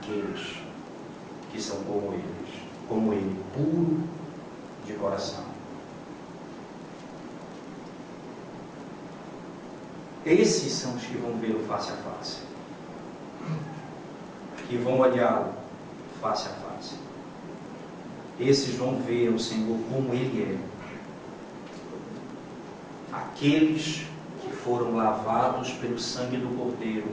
aqueles que são como ele, puro de coração. Esses são os que vão vê-lo face a face, que vão olhá-lo face a face. Esses vão ver o Senhor como Ele é. Aqueles que foram lavados pelo sangue do Cordeiro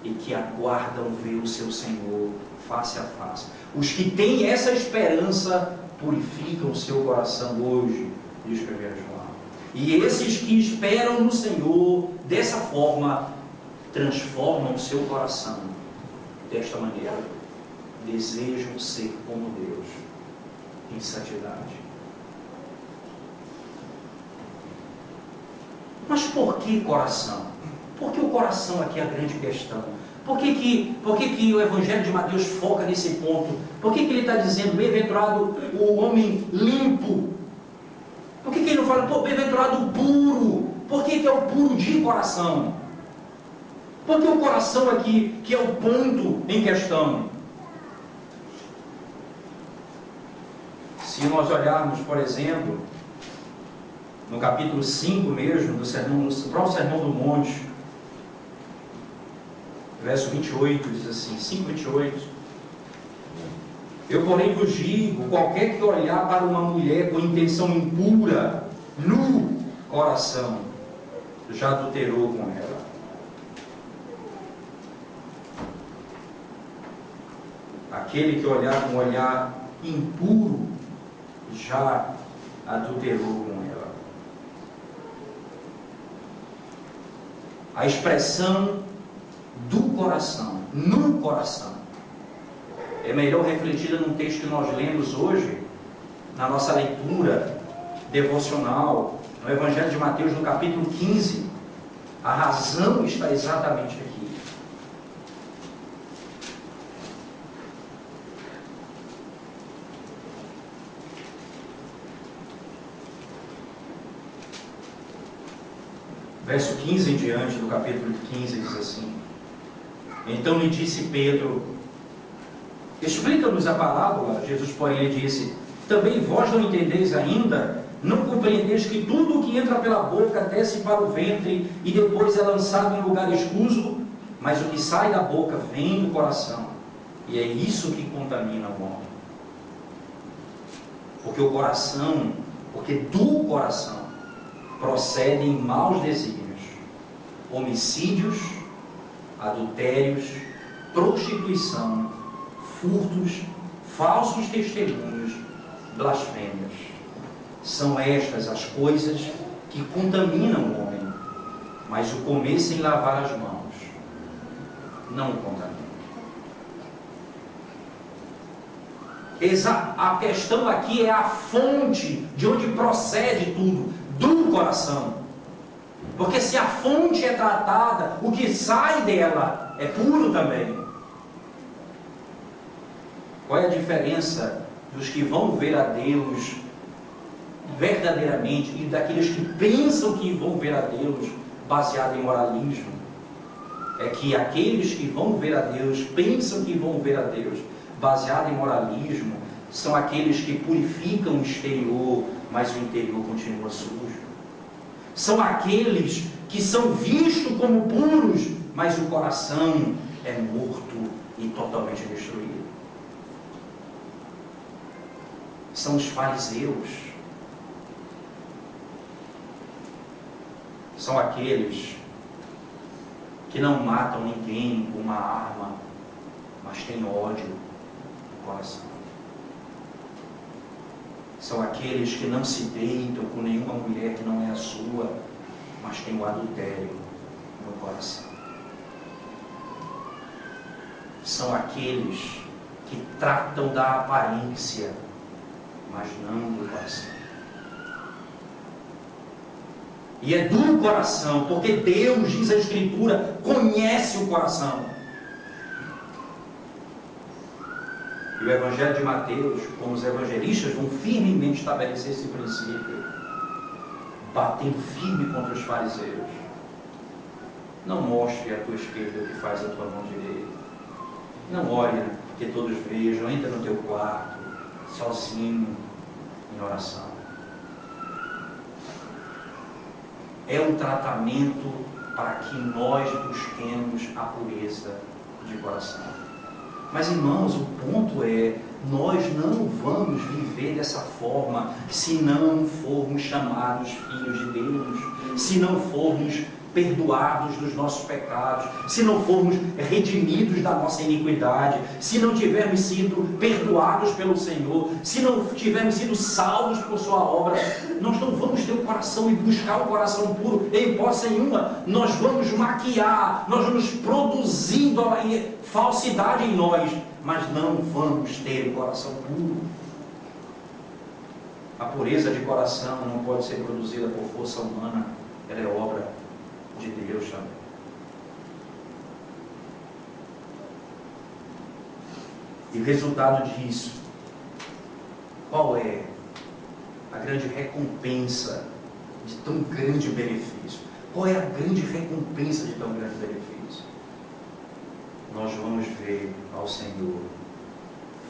e que aguardam ver o seu Senhor face a face. Os que têm essa esperança purificam o seu coração hoje, diz 1 João. E esses que esperam no Senhor dessa forma, transformam o seu coração desta maneira. Desejam ser como Deus, em santidade. Mas por que coração? Porque o coração aqui é a grande questão. Por que o Evangelho de Mateus foca nesse ponto? Por que ele está dizendo, bem-aventurado o homem limpo? Por que ele não fala, bem-aventurado o puro? Por que é o puro de coração? Porque o coração aqui, que é o ponto em questão. Se nós olharmos, por exemplo, no capítulo 5 mesmo, no próprio Sermão do Monte, verso 28, diz assim, 5:28. Eu, porém, vos digo, qualquer que olhar para uma mulher com intenção impura, no coração, já adulterou com ela. Aquele que olhar com um olhar impuro, já adulterou com ela. A expressão do coração, no coração, é melhor refletida num texto que nós lemos hoje, na nossa leitura devocional, no Evangelho de Mateus, no capítulo 15. A razão está exatamente aqui. Verso 15 em diante, do capítulo 15, diz assim: Então lhe disse Pedro, explica-nos a parábola. Jesus, porém, lhe disse, também vós não entendeis ainda? Não compreendeis que tudo o que entra pela boca desce para o ventre e depois é lançado em lugar escuso? Mas o que sai da boca vem do coração, e é isso que contamina o homem. Porque do coração procedem maus desígnios, homicídios, adultérios, prostituição, furtos, falsos testemunhos, blasfêmias. São estas as coisas que contaminam o homem, mas o comer sem lavar as mãos não o contamina. A questão aqui é a fonte de onde procede tudo, do coração. Porque se a fonte é tratada, o que sai dela é puro também. Qual é a diferença dos que vão ver a Deus verdadeiramente e daqueles que pensam que vão ver a Deus baseado em moralismo? É que aqueles que vão ver a Deus, pensam que vão ver a Deus baseado em moralismo, são aqueles que purificam o exterior, mas o interior continua sujo. São aqueles que são vistos como puros, mas o coração é morto e totalmente destruído. São os fariseus. São aqueles que não matam ninguém com uma arma, mas têm ódio no coração. São aqueles que não se deitam com nenhuma mulher que não é a sua, mas tem o adultério no coração. São aqueles que tratam da aparência, mas não do coração. E é do coração, porque Deus, diz a Escritura, conhece o coração. E o Evangelho de Mateus, como os evangelistas, vão firmemente estabelecer esse princípio, batendo firme contra os fariseus. Não mostre à tua esquerda o que faz a tua mão direita. Não olhe que todos vejam, entra no teu quarto, sozinho, em oração. É um tratamento para que nós busquemos a pureza de coração. Mas, irmãos, o ponto é, nós não vamos viver dessa forma se não formos chamados filhos de Deus, se não formos perdoados dos nossos pecados, se não formos redimidos da nossa iniquidade, se não tivermos sido perdoados pelo Senhor, se não tivermos sido salvos por sua obra. Nós não vamos ter o coração e buscar o coração puro em hipótese nenhuma. Nós vamos maquiar, nós vamos produzindo a falsidade em nós, mas não vamos ter o coração puro. A pureza de coração não pode ser produzida por força humana, ela é obra de Deus também. E o resultado disso, qual é a grande recompensa de tão grande benefício? Qual é a grande recompensa de tão grande benefício? Nós vamos ver ao Senhor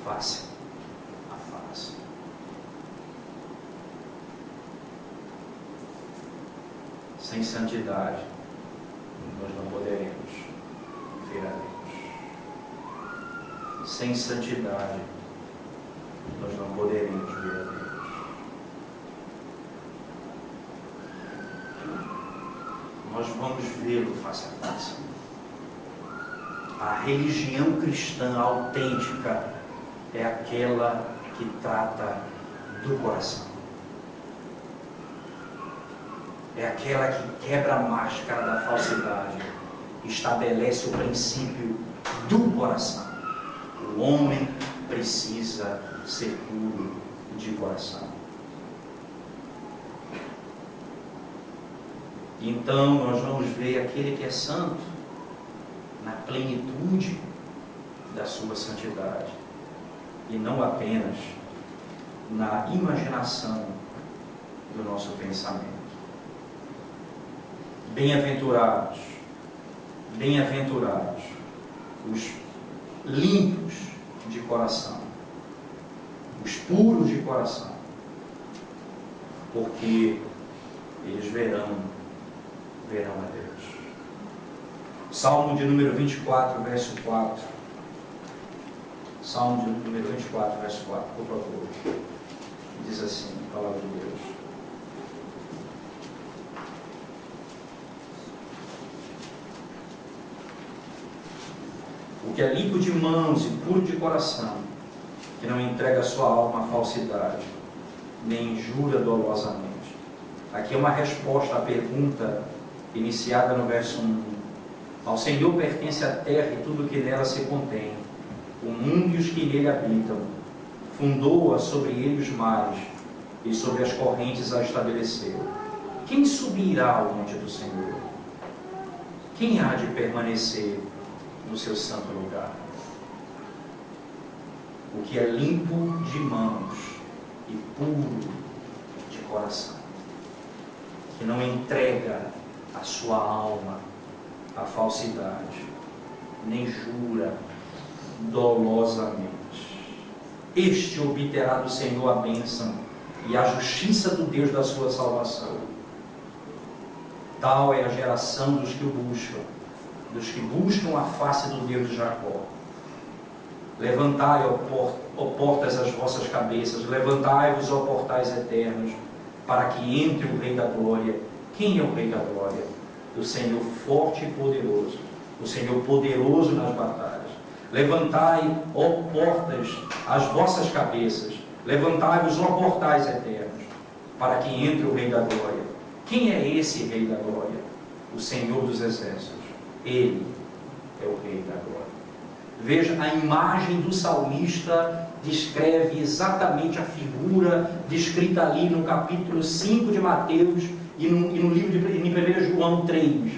face a face. Sem santidade, nós não poderemos ver a Deus. Sem santidade, nós não poderemos ver a Deus. Nós vamos vê-lo face a face. A religião cristã autêntica é aquela que trata do coração. É aquela que quebra a máscara da falsidade, estabelece o princípio do coração. O homem precisa ser puro de coração. Então nós vamos ver aquele que é santo na plenitude da sua santidade, e não apenas na imaginação do nosso pensamento. Bem-aventurados, bem-aventurados os limpos de coração, os puros de coração, porque eles verão a Deus. Salmo de número 24, verso 4. Salmo de número 24, verso 4, por favor. Diz assim, a palavra de Deus. O que é limpo de mãos e puro de coração, que não entrega a sua alma à falsidade, nem jura dolosamente. Aqui é uma resposta à pergunta iniciada no verso 1. Ao Senhor pertence a terra e tudo o que nela se contém, o mundo e os que nele habitam. Fundou-a sobre ele os mares, e sobre as correntes a estabeleceu. Quem subirá ao monte do Senhor? Quem há de permanecer no seu santo lugar? O que é limpo de mãos e puro de coração, que não entrega a sua alma à falsidade, nem jura dolosamente. Este obterá do Senhor a bênção e a justiça do Deus da sua salvação. Tal é a geração dos que o buscam, dos que buscam a face do Deus de Jacó. Levantai, ó portas, as vossas cabeças, levantai-vos, ó portais eternos, para que entre o Rei da Glória. Quem é o Rei da Glória? O Senhor forte e poderoso, o Senhor poderoso nas batalhas. Levantai, ó portas, as vossas cabeças, levantai-vos, ó portais eternos, para que entre o Rei da Glória. Quem é esse Rei da Glória? O Senhor dos Exércitos. Ele é o Rei da Glória. Veja, a imagem do salmista descreve exatamente a figura descrita ali no capítulo 5 de Mateus e no livro de 1 João 3.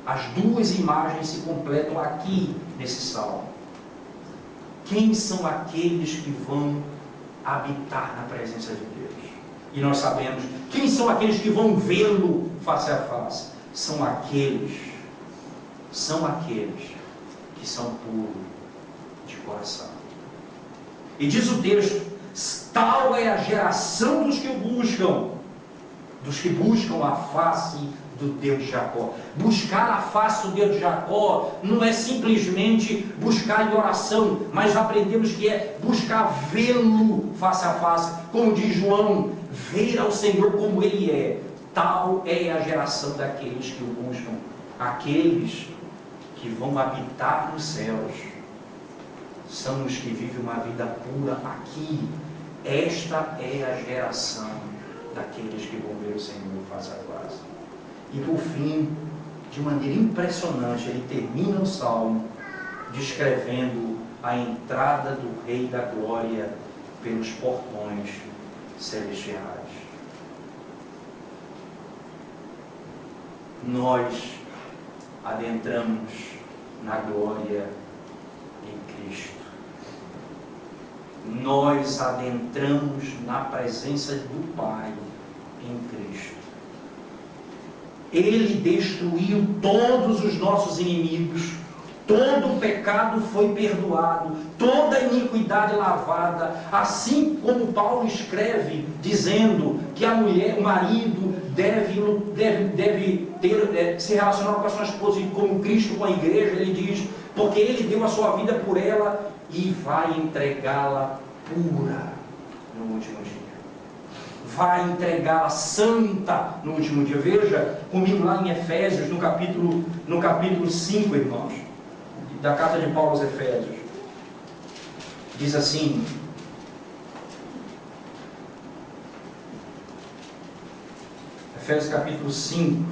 As duas imagens se completam aqui nesse salmo. Quem são aqueles que vão habitar na presença de Deus? E nós sabemos quem são aqueles que vão vê-lo face a face. São aqueles que são puros de coração. E diz o texto: tal é a geração dos que o buscam, dos que buscam a face do Deus de Jacó. Buscar a face do Deus de Jacó não é simplesmente buscar em oração, mas aprendemos que é buscar vê-lo face a face, como diz João, ver ao Senhor como Ele é. Tal é a geração daqueles que o buscam, aqueles que vão habitar nos céus, são os que vivem uma vida pura aqui. Esta é a geração daqueles que vão ver o Senhor face a face. E por fim, de maneira impressionante, ele termina o salmo descrevendo a entrada do Rei da Glória pelos portões celestiais. Nós adentramos na glória em Cristo. Nós adentramos na presença do Pai em Cristo. Ele destruiu todos os nossos inimigos, todo o pecado foi perdoado, toda a iniquidade lavada, assim como Paulo escreve, dizendo que a mulher, o marido, deve se relacionar com a sua esposa como Cristo com a igreja. Ele diz, porque ele deu a sua vida por ela e vai entregá-la pura no último dia. Vai entregá-la santa no último dia. Veja comigo lá em Efésios, no capítulo 5, irmãos, da carta de Paulo aos Efésios. Diz assim: Efésios capítulo 5,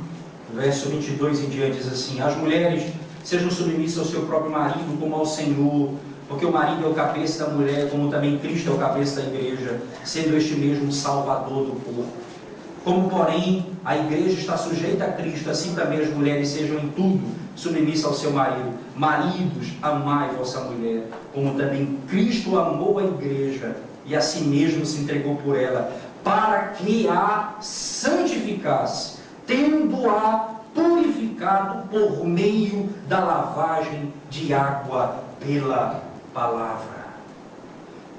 verso 22 em diante, diz assim: as mulheres sejam submissas ao seu próprio marido como ao Senhor, porque o marido é o cabeça da mulher, como também Cristo é o cabeça da igreja, sendo este mesmo o Salvador do corpo. Como, porém, a igreja está sujeita a Cristo, assim também as mulheres sejam em tudo submissas ao seu marido. Maridos, amai vossa mulher, como também Cristo amou a igreja e a si mesmo se entregou por ela, para que a santificasse, tendo-a purificado por meio da lavagem de água pela palavra,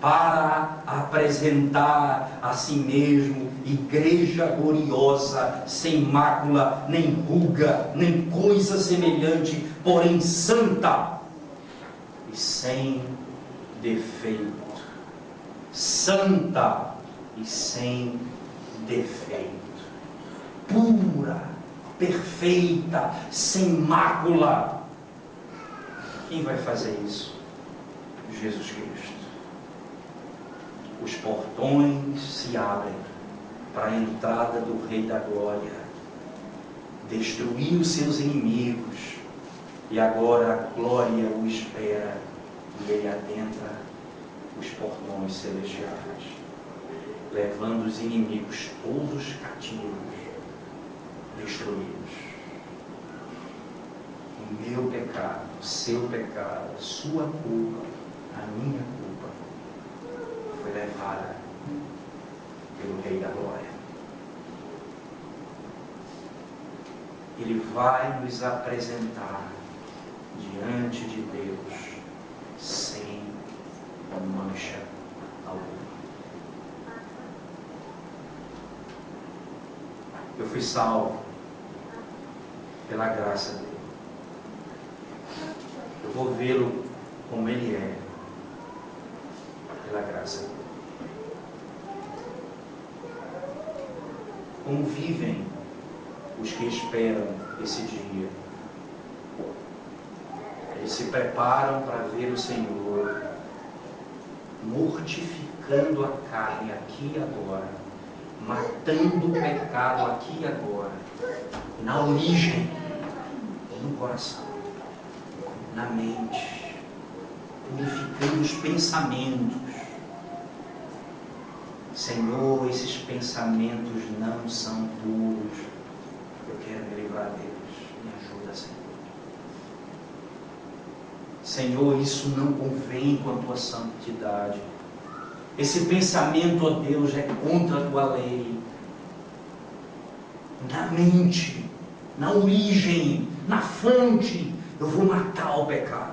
para apresentar a si mesmo igreja gloriosa, sem mácula, nem ruga, nem coisa semelhante, porém santa e sem defeito. Santa e sem defeito, pura, perfeita, sem mácula. Quem vai fazer isso? Jesus Cristo. Os portões se abrem para a entrada do Rei da Glória, destruiu seus inimigos, e agora a glória o espera, e ele adentra os portões celestiais, levando os inimigos todos cativos, destruídos. O meu pecado, o seu pecado, a sua culpa, a minha culpa, foi levada pelo Rei da Glória. Ele vai nos apresentar diante de Deus sem mancha alguma. Eu fui salvo pela graça dele. Eu vou vê-lo como ele é, pela graça dele. Como vivem os que esperam esse dia? Eles se preparam para ver o Senhor, mortificando a carne aqui e agora, matando o pecado aqui e agora, na origem, no coração, na mente, purificando os pensamentos. Senhor, esses pensamentos não são puros, eu quero me livrar deles, me ajuda, Senhor. Senhor, isso não convém com a tua santidade. Esse pensamento, ó Deus, é contra a tua lei. Na mente, na origem, na fonte, eu vou matar o pecado.